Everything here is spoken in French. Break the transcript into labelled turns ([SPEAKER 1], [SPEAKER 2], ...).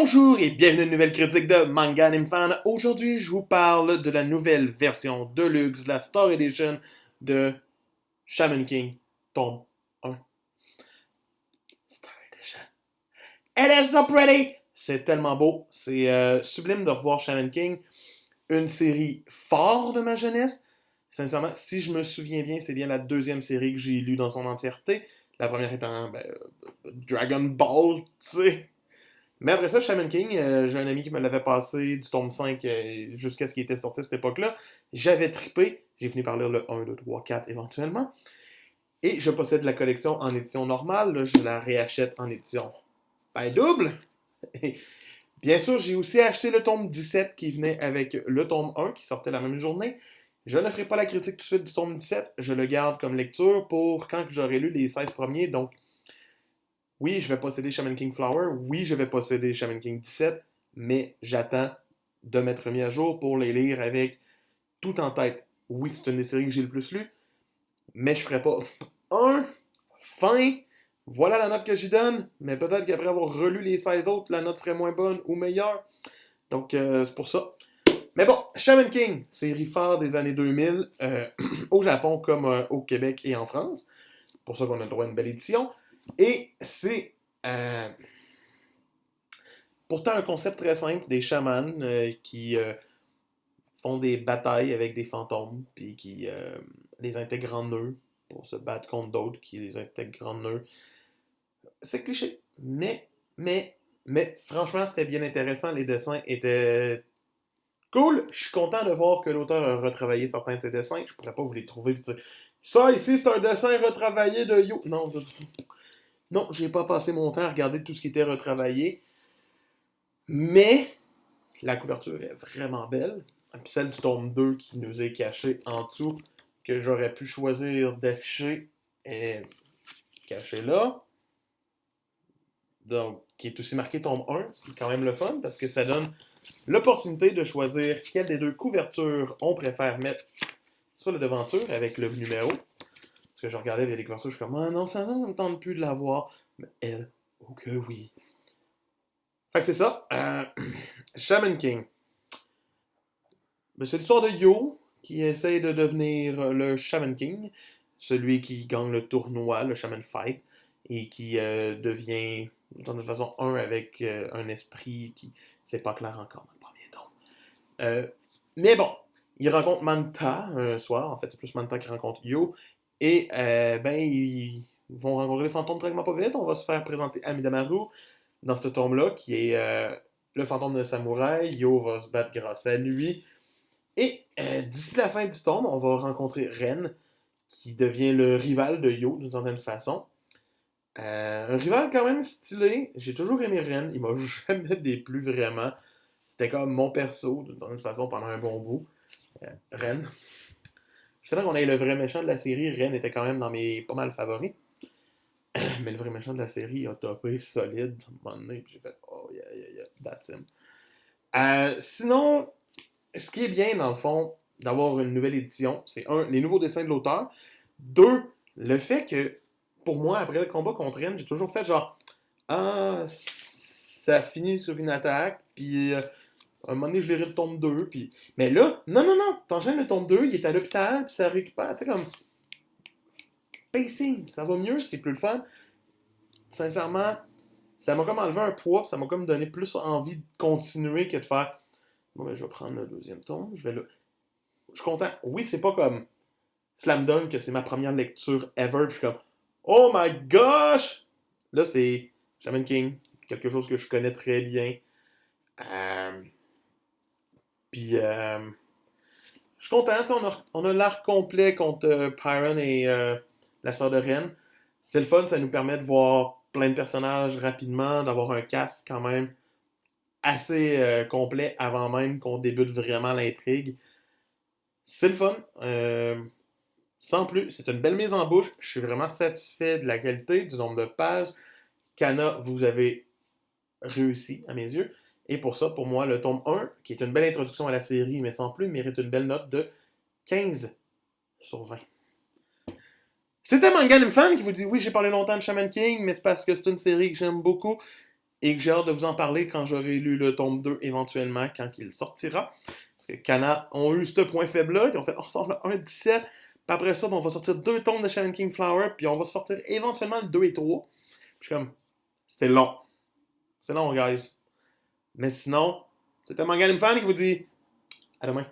[SPEAKER 1] Bonjour et bienvenue à une nouvelle critique de Manga Anime Fan. Aujourd'hui, je vous parle de la nouvelle version Deluxe, la Star Edition de Shaman King, tome 1. Star Edition. It is so pretty! C'est tellement beau. C'est sublime de revoir Shaman King, une série phare de ma jeunesse. Sincèrement, si je me souviens bien, c'est bien la deuxième série que j'ai lue dans son entièreté. La première étant Dragon Ball, tu sais. Mais après ça, Shaman King, j'ai un ami qui me l'avait passé du tome 5 jusqu'à ce qu'il était sorti à cette époque-là. J'avais trippé. J'ai fini par lire le 1, 2, 3, 4 éventuellement. Et je possède la collection en édition normale. Là, je la réachète en édition double. Et bien sûr, j'ai aussi acheté le tome 17 qui venait avec le tome 1 qui sortait la même journée. Je ne ferai pas la critique tout de suite du tome 17. Je le garde comme lecture pour quand j'aurai lu les 16 premiers. Donc, oui, je vais posséder Shaman King Flower. Oui, je vais posséder Shaman King 17. Mais j'attends de m'être mis à jour pour les lire avec tout en tête. Oui, c'est une des séries que j'ai le plus lu. Mais je ferai pas fin. Voilà la note que j'y donne. Mais peut-être qu'après avoir relu les 16 autres, la note serait moins bonne ou meilleure. Donc, c'est pour ça. Mais bon, Shaman King, série phare des années 2000, au Japon comme au Québec et en France. C'est pour ça qu'on a le droit à une belle édition. Et c'est pourtant un concept très simple, des chamans qui font des batailles avec des fantômes, puis qui les intègrent en eux pour se battre contre d'autres qui les intègrent en eux. C'est cliché, mais franchement, c'était bien intéressant. Les dessins étaient cool. Je suis content de voir que l'auteur a retravaillé certains de ses dessins. Je pourrais pas vous les trouver et dire ça ici, c'est un dessin retravaillé de Yo. Non, j'ai pas passé mon temps à regarder tout ce qui était retravaillé. Mais la couverture est vraiment belle. Puis celle du tome 2 qui nous est cachée en dessous, que j'aurais pu choisir d'afficher, est cachée là. Donc, qui est aussi marqué tome 1, c'est quand même le fun, parce que ça donne l'opportunité de choisir quelle des deux couvertures on préfère mettre sur la devanture avec le numéro. Parce que je regardais les couvertures, je suis comme, ah non, ça ne me tente plus de la voir. Mais elle, oh que oui. Fait que c'est ça. Shaman King. C'est l'histoire de Yo qui essaye de devenir le Shaman King, celui qui gagne le tournoi, le Shaman Fight, et qui devient, d'une façon, un avec un esprit qui, c'est pas clair encore dans le premier tome. Mais bon, il rencontre Manta un soir, en fait c'est plus Manta qui rencontre Yo, et ils vont rencontrer les fantômes tranquillement pas vite. On va se faire présenter Amidamaru dans ce tome-là, qui est le fantôme de samouraï. Yo va se battre grâce à lui. Et d'ici la fin du tome, on va rencontrer Ren, qui devient le rival de Yo d'une certaine façon. Un rival quand même stylé. J'ai toujours aimé Ren. Il m'a jamais déplu vraiment. C'était comme mon perso d'une certaine façon pendant un bon bout. Ren. Jusqu'à temps qu'on ait le vrai méchant de la série, Ren était quand même dans mes pas mal favoris. Mais le vrai méchant de la série a topé solide à un moment donné. Puis j'ai fait oh yeah, that's him. Sinon, ce qui est bien, dans le fond, d'avoir une nouvelle édition, c'est un, les nouveaux dessins de l'auteur. Deux, le fait que, pour moi, après le combat contre Ren, j'ai toujours fait genre, ah, ça finit sur une attaque, puis à un moment donné, je lirai le tome 2, puis... Mais là, non, t'enchaînes le tome 2, il est à l'hôpital, puis ça récupère, tu sais, comme... Pacing, ça va mieux, c'est plus le fun. Sincèrement, ça m'a comme enlevé un poids, ça m'a comme donné plus envie de continuer que de faire... Bon, ben, je vais prendre le deuxième tome, je suis content. Oui, c'est pas comme Slam Dunk, que c'est ma première lecture ever, puis je suis comme, oh my gosh! Là, c'est Shaman King, quelque chose que je connais très bien. Puis, je suis content, on a l'arc complet contre Pyron et la sœur de Ren. C'est le fun, ça nous permet de voir plein de personnages rapidement, d'avoir un cast quand même assez complet avant même qu'on débute vraiment l'intrigue. C'est le fun. Sans plus, c'est une belle mise en bouche. Je suis vraiment satisfait de la qualité, du nombre de pages. Kana, vous avez réussi à mes yeux. Et pour ça, pour moi, le tome 1, qui est une belle introduction à la série, mais sans plus, mérite une belle note de 15 sur 20. C'était Manga Anime Fan qui vous dit oui, j'ai parlé longtemps de Shaman King, mais c'est parce que c'est une série que j'aime beaucoup. et que j'ai hâte de vous en parler quand j'aurai lu le tome 2 éventuellement, quand il sortira. Parce que Kana ont eu ce point faible-là, ils ont fait on sort le 1-17, puis après ça, on va sortir 2 tomes de Shaman King Flower, puis on va sortir éventuellement le 2 et 3. Puis je suis comme, c'est long. C'est long, guys. Mais sinon, c'était Manga Fan qui vous dit à demain.